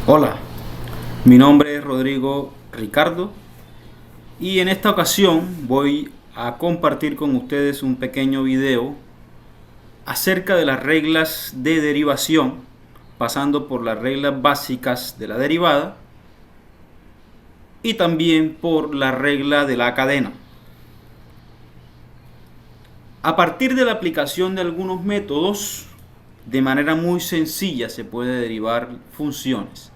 Hola, mi nombre es Rodrigo Ricardo y en esta ocasión voy a compartir con ustedes un pequeño video acerca de las reglas de derivación, pasando por las reglas básicas de la derivada y también por la regla de la cadena. A partir de la aplicación de algunos métodos, de manera muy sencilla se puede derivar funciones.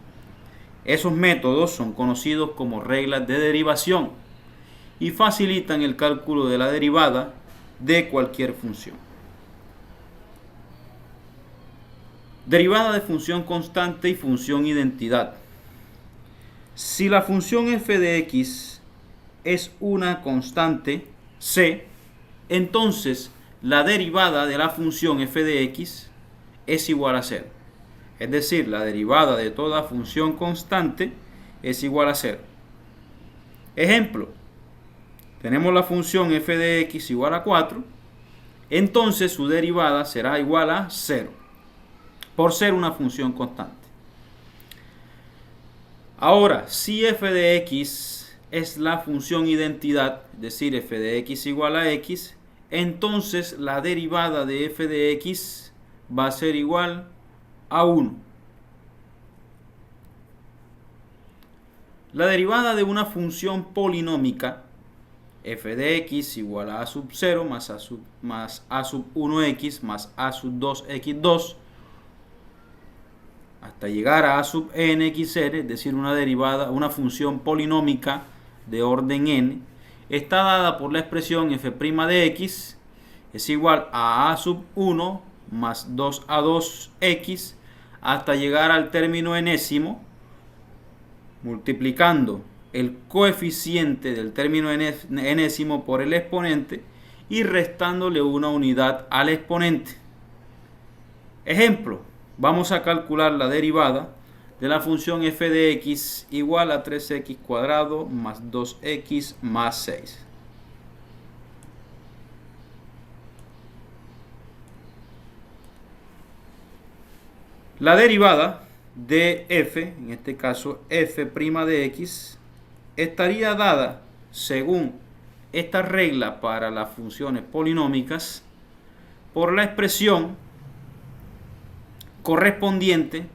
Esos métodos son conocidos como reglas de derivación y facilitan el cálculo de la derivada de cualquier función. Derivada de función constante y función identidad. Si la función f de x es una constante c, entonces la derivada de la función f de x es igual a 0. Es decir, la derivada de toda función constante es igual a 0. Ejemplo, tenemos la función f de x igual a 4, entonces su derivada será igual a 0, por ser una función constante. Ahora, si f de x es la función identidad, es decir, f de x igual a x, entonces la derivada de f de x va a ser igual a 1. La derivada de una función polinómica, f de x igual a sub 0 más a sub 1x más a sub 2x2 hasta llegar a sub nxn, es decir, una función polinómica de orden n, está dada por la expresión f' de x es igual a sub 1 más 2a2x hasta llegar al término enésimo, multiplicando el coeficiente del término enésimo por el exponente y restándole una unidad al exponente. Ejemplo, vamos a calcular la derivada de la función f de x igual a 3x cuadrado más 2x más 6. La derivada de f, en este caso f' de x, estaría dada según esta regla para las funciones polinómicas por la expresión correspondiente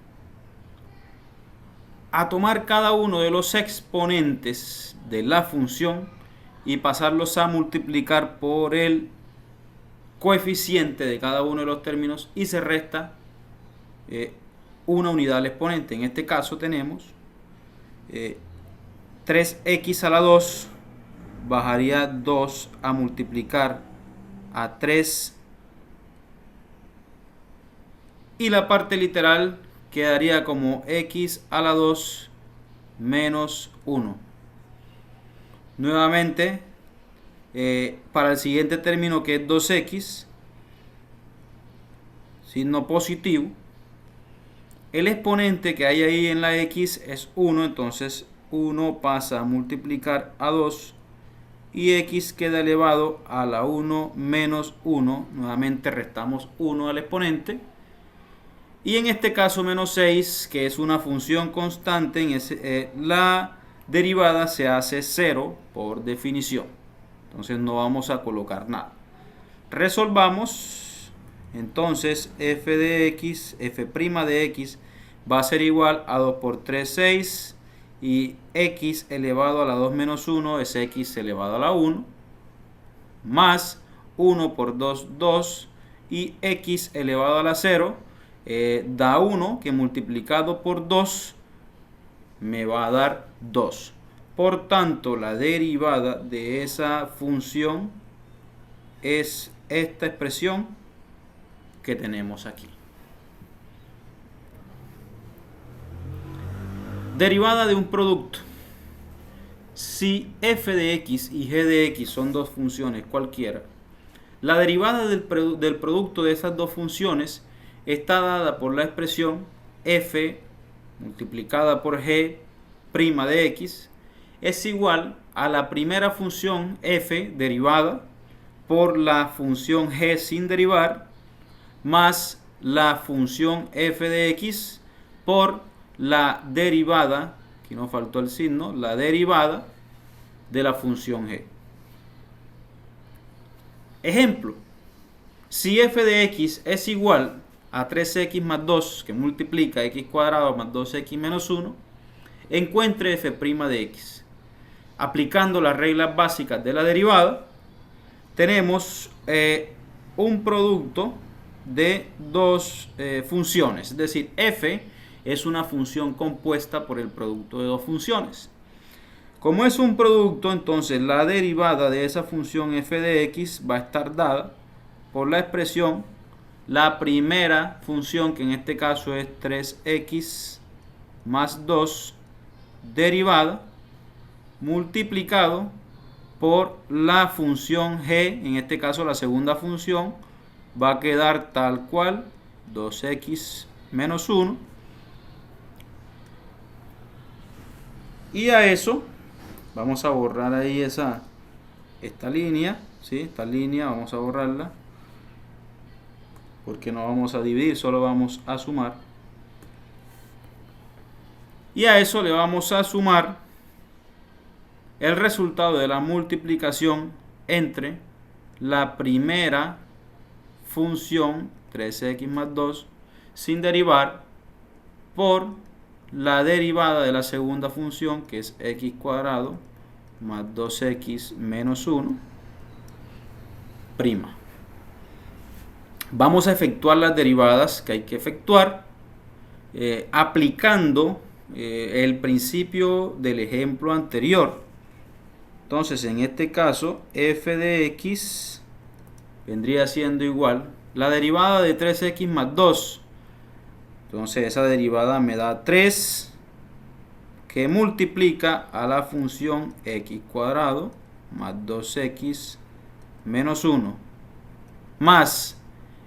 a tomar cada uno de los exponentes de la función y pasarlos a multiplicar por el coeficiente de cada uno de los términos y se resta una unidad al exponente. En este caso tenemos 3x a la 2 bajaría 2 a multiplicar a 3 y la parte literal quedaría como x a la 2 menos 1. Nuevamente, para el siguiente término que es 2x, signo positivo, el exponente que hay ahí en la x es 1, entonces 1 pasa a multiplicar a 2 y x queda elevado a la 1 menos 1. Nuevamente restamos 1 al exponente. Y en este caso menos 6, que es una función constante, la derivada se hace 0 por definición. Entonces no vamos a colocar nada. Resolvamos. Entonces f de x, f' de x va a ser igual a 2 por 3, 6. Y x elevado a la 2 menos 1 es x elevado a la 1. Más 1 por 2, 2. Y x elevado a la 0 da 1, que multiplicado por 2 me va a dar 2. Por tanto, la derivada de esa función es esta expresión que tenemos aquí. Derivada de un producto. Si f de x y g de x son dos funciones cualquiera, la derivada del producto de esas dos funciones está dada por la expresión f multiplicada por g' de x es igual a la primera función f derivada por la función g sin derivar más la función f de x por la derivada, aquí nos faltó el signo, la derivada de la función g. Ejemplo, si f de x es igual a 3x más 2, que multiplica x cuadrado más 2x menos 1, encuentre f' de x. Aplicando las reglas básicas de la derivada, tenemos un producto de dos funciones, es decir, f es una función compuesta por el producto de dos funciones. Como es un producto, entonces la derivada de esa función f de x va a estar dada por la expresión, la primera función, que en este caso es 3x más 2 derivada, multiplicado por la función g, en este caso la segunda función, va a quedar tal cual, 2x menos 1. Y a eso vamos a borrar ahí esta línea, ¿sí? Esta línea vamos a borrarla, porque no vamos a dividir, solo vamos a sumar. Y a eso le vamos a sumar el resultado de la multiplicación entre la primera función, 3x más 2, sin derivar, por la derivada de la segunda función, que es x cuadrado más 2x menos 1, prima. Vamos a efectuar las derivadas que hay que efectuar aplicando el principio del ejemplo anterior. Entonces, en este caso, f de x vendría siendo igual la derivada de 3x más 2. Entonces, esa derivada me da 3, que multiplica a la función x cuadrado más 2x menos 1, más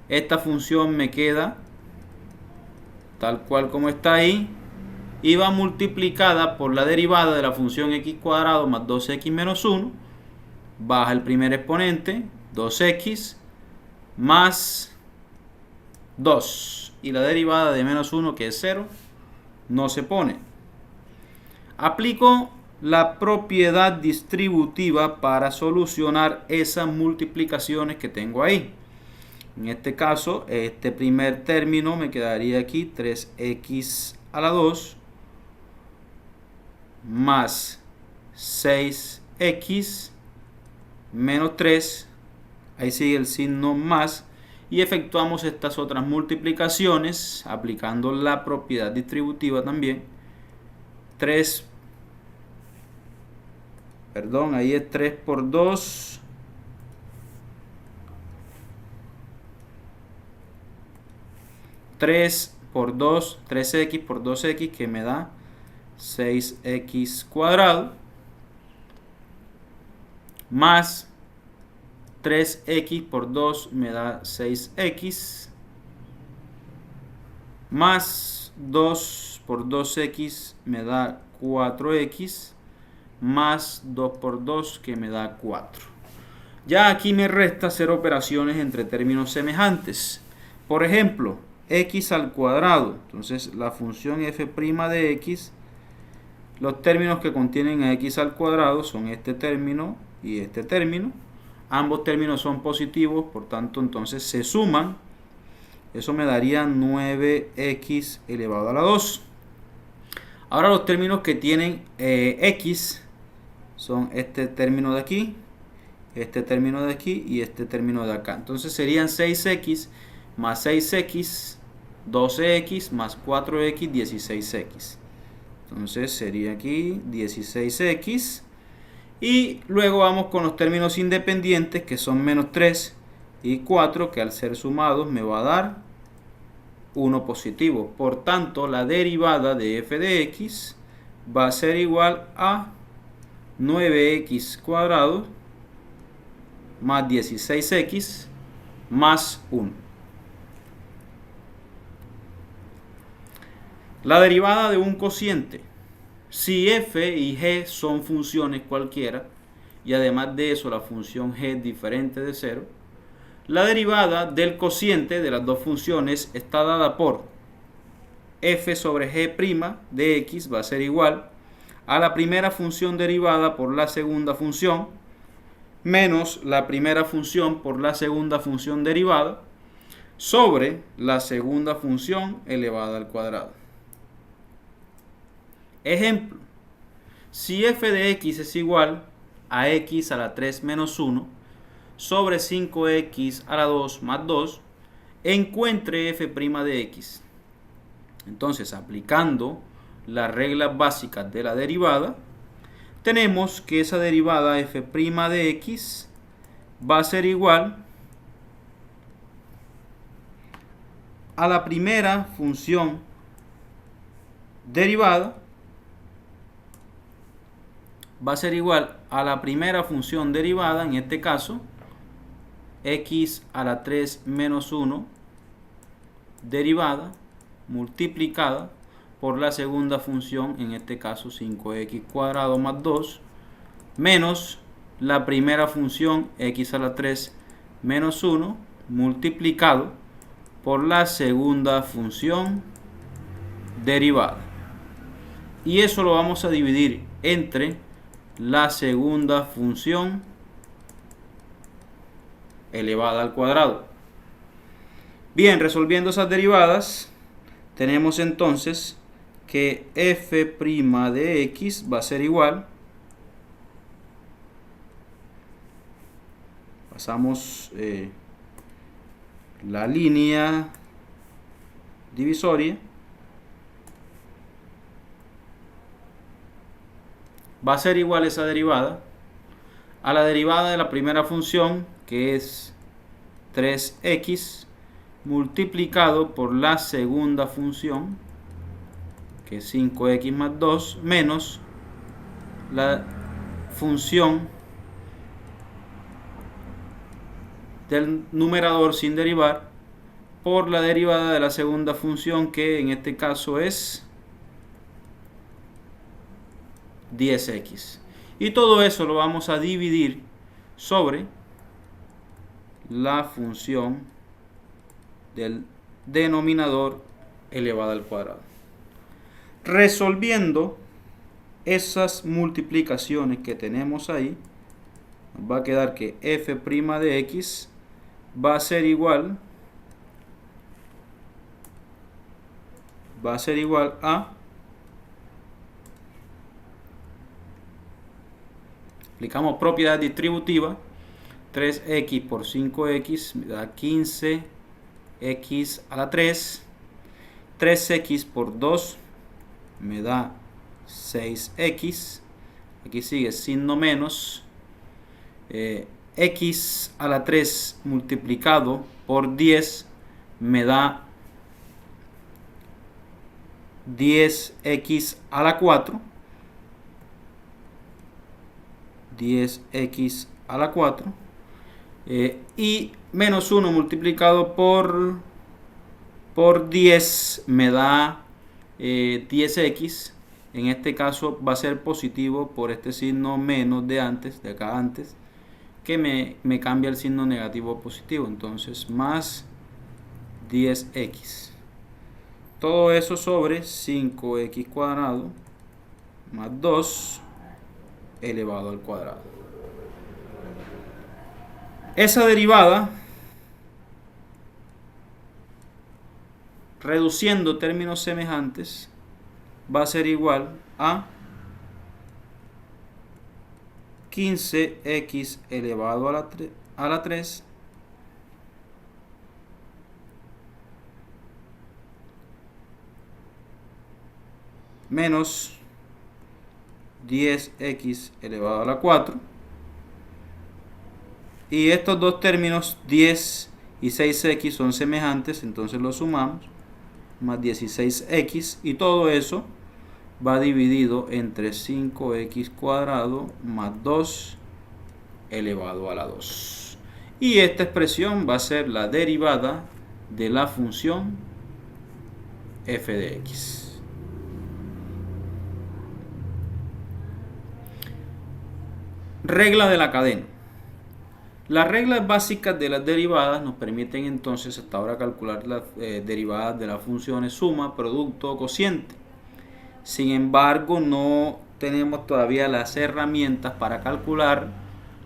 esta función me queda tal cual como está ahí, y va multiplicada por la derivada de la función x cuadrado más 2x menos 1, baja el primer exponente, 2x más 2, y la derivada de menos 1, que es 0, no se pone. Aplico la propiedad distributiva para solucionar esas multiplicaciones que tengo ahí. En este caso, este primer término me quedaría aquí 3x a la 2 más 6x menos 3, ahí sigue el signo más, y efectuamos estas otras multiplicaciones aplicando la propiedad distributiva también. 3 por 2 3 por 2, 3x por 2x, que me da 6x cuadrado, más 3x por 2 me da 6x, más 2 por 2x me da 4x, más 2 por 2, que me da 4. Ya aquí me resta hacer operaciones entre términos semejantes. Por ejemplo, x al cuadrado. Entonces la función f' de x, los términos que contienen a x al cuadrado son este término y este término. Ambos términos son positivos, por tanto entonces se suman. Eso me daría 9x elevado a la 2. Ahora los términos que tienen x son este término de aquí, este término de aquí y este término de acá. Entonces serían 6x más 6x, 12x más 4x, 16x. Entonces sería aquí 16x. Y luego vamos con los términos independientes, que son menos 3 y 4, que al ser sumados me va a dar 1 positivo. Por tanto, la derivada de f de x va a ser igual a 9x cuadrado más 16x más 1. La derivada de un cociente. Si f y g son funciones cualquiera, y además de eso la función g es diferente de 0, la derivada del cociente de las dos funciones está dada por f sobre g' de x va a ser igual a la primera función derivada por la segunda función menos la primera función por la segunda función derivada sobre la segunda función elevada al cuadrado. Ejemplo, si f de x es igual a x a la 3 menos 1 sobre 5x a la 2 más 2, encuentre f' de x. Entonces, aplicando las reglas básicas de la derivada, tenemos que esa derivada f' de x va a ser igual a la primera función derivada, en este caso, x a la 3 menos 1 derivada multiplicada por la segunda función, en este caso 5x cuadrado más 2, menos la primera función x a la 3 menos 1 multiplicado por la segunda función derivada. Y eso lo vamos a dividir entre la segunda función elevada al cuadrado. Bien, resolviendo esas derivadas, tenemos entonces que f' de x va a ser igual, pasamos la línea divisoria, va a ser igual esa derivada a la derivada de la primera función, que es 3x, multiplicado por la segunda función, que es 5x más 2, menos la función del numerador sin derivar por la derivada de la segunda función, que en este caso es 10x. Y todo eso lo vamos a dividir sobre la función del denominador elevada al cuadrado. Resolviendo esas multiplicaciones que tenemos ahí, va a quedar que f' de x va a ser igual a, aplicamos propiedad distributiva, 3x por 5x me da 15x a la 3, 3x por 2 me da 6x, aquí sigue signo menos, x a la 3 multiplicado por 10 me da 10x a la 4, 10x a la 4, y menos 1 multiplicado por 10 me da 10x. En este caso va a ser positivo por este signo menos de antes, de acá antes, que me cambia el signo negativo a positivo. Entonces más 10x. Todo eso sobre 5x cuadrado más 2 elevado al cuadrado. Esa derivada, reduciendo términos semejantes, va a ser igual a 15x elevado a la 3 menos 10x elevado a la 4, y estos dos términos 10 y 6x son semejantes, entonces los sumamos, más 16x, y todo eso va dividido entre 5x cuadrado más 2 elevado a la 2. Y esta expresión va a ser la derivada de la función f de x. Regla de la cadena. Las reglas básicas de las derivadas nos permiten entonces hasta ahora calcular las derivadas de las funciones suma, producto o cociente. Sin embargo, no tenemos todavía las herramientas para calcular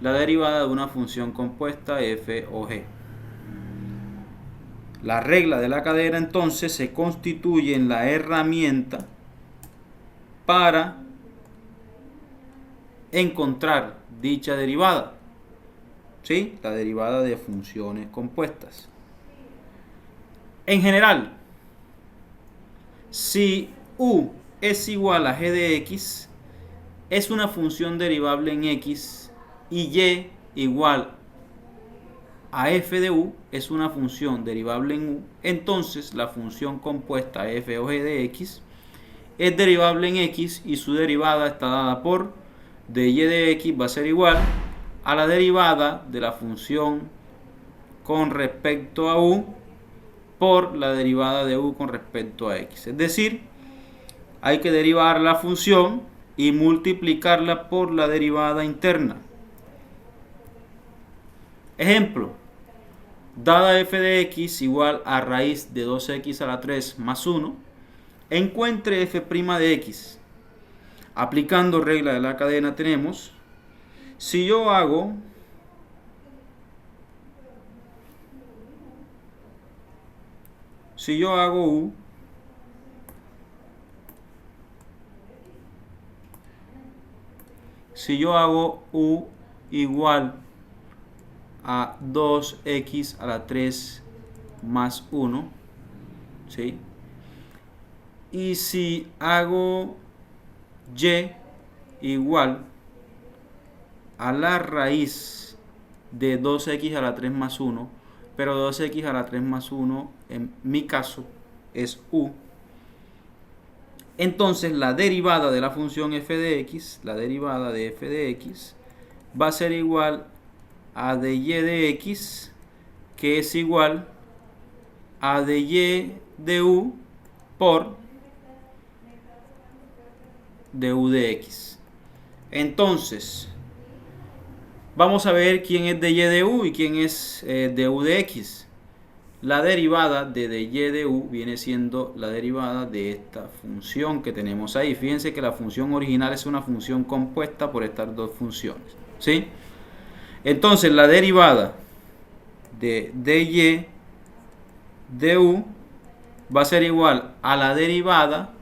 la derivada de una función compuesta f o g. La regla de la cadena entonces se constituye en la herramienta para encontrar dicha derivada, ¿sí? La derivada de funciones compuestas. En general, si u es igual a g de x, es una función derivable en x, y y igual a f de u es una función derivable en u, entonces la función compuesta f o g de x es derivable en x y su derivada está dada por dy de x va a ser igual a la derivada de la función con respecto a u por la derivada de u con respecto a x. Es decir, hay que derivar la función y multiplicarla por la derivada interna. Ejemplo, dada f de x igual a raíz de 2x a la 3 más 1, encuentre f' de x. Aplicando regla de la cadena tenemos, si yo hago u igual a 2x a la 3 más 1, ¿sí? Y si hago y igual a la raíz de 2x a la 3 más 1, pero 2x a la 3 más 1 en mi caso es u, entonces la derivada de la función f de x, la derivada de f de x va a ser igual a dy de x, que es igual a dy de u por du de x. Entonces, vamos a ver quién es dy de u y quién es du de x. La derivada de dy de u viene siendo la derivada de esta función que tenemos ahí. Fíjense que la función original es una función compuesta por estas dos funciones, ¿sí? Entonces, la derivada de dy de u va a ser igual a la derivada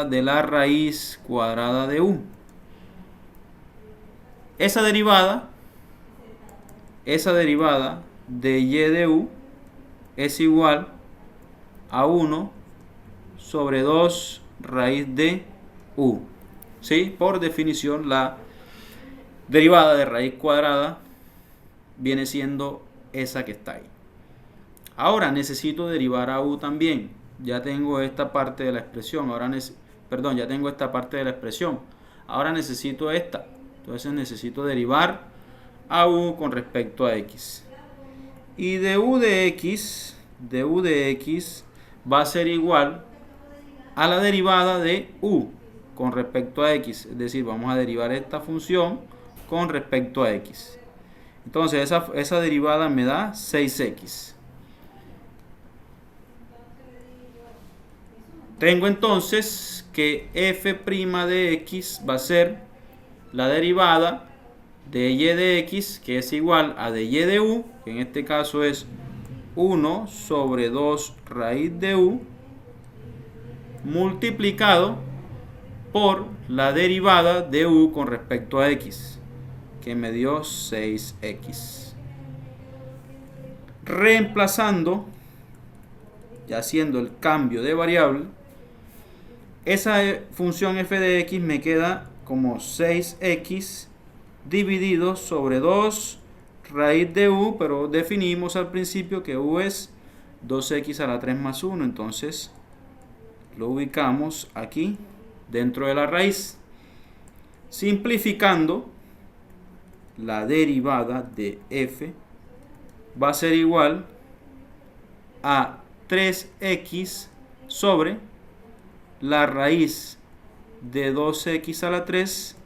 de la raíz cuadrada de u. Esa derivada de y de u es igual a 1 sobre 2 raíz de u, ¿sí? Por definición, la derivada de raíz cuadrada viene siendo esa que está ahí. Ahora necesito derivar a u también. Ya tengo esta parte de la expresión. Ya tengo esta parte de la expresión. Ahora necesito esta. Entonces necesito derivar a u con respecto a x. Y du de x va a ser igual a la derivada de u con respecto a x. Es decir, vamos a derivar esta función con respecto a x. Entonces esa derivada me da 6x. Tengo entonces que f' de x va a ser la derivada de y de x, que es igual a dy de u, que en este caso es 1 sobre 2 raíz de u, multiplicado por la derivada de u con respecto a x, que me dio 6x. Reemplazando y haciendo el cambio de variable, esa función f de x me queda como 6x dividido sobre 2 raíz de u, pero definimos al principio que u es 2x a la 3 más 1, entonces lo ubicamos aquí dentro de la raíz. Simplificando, la derivada de f va a ser igual a 3x sobre la raíz de 2x a la 3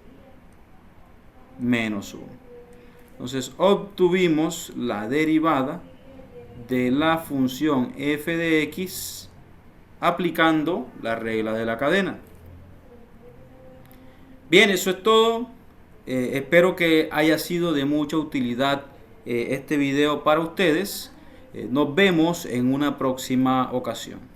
menos 1. Entonces obtuvimos la derivada de la función f de x aplicando la regla de la cadena. Bien, eso es todo. Espero que haya sido de mucha utilidad este video para ustedes. Nos vemos en una próxima ocasión.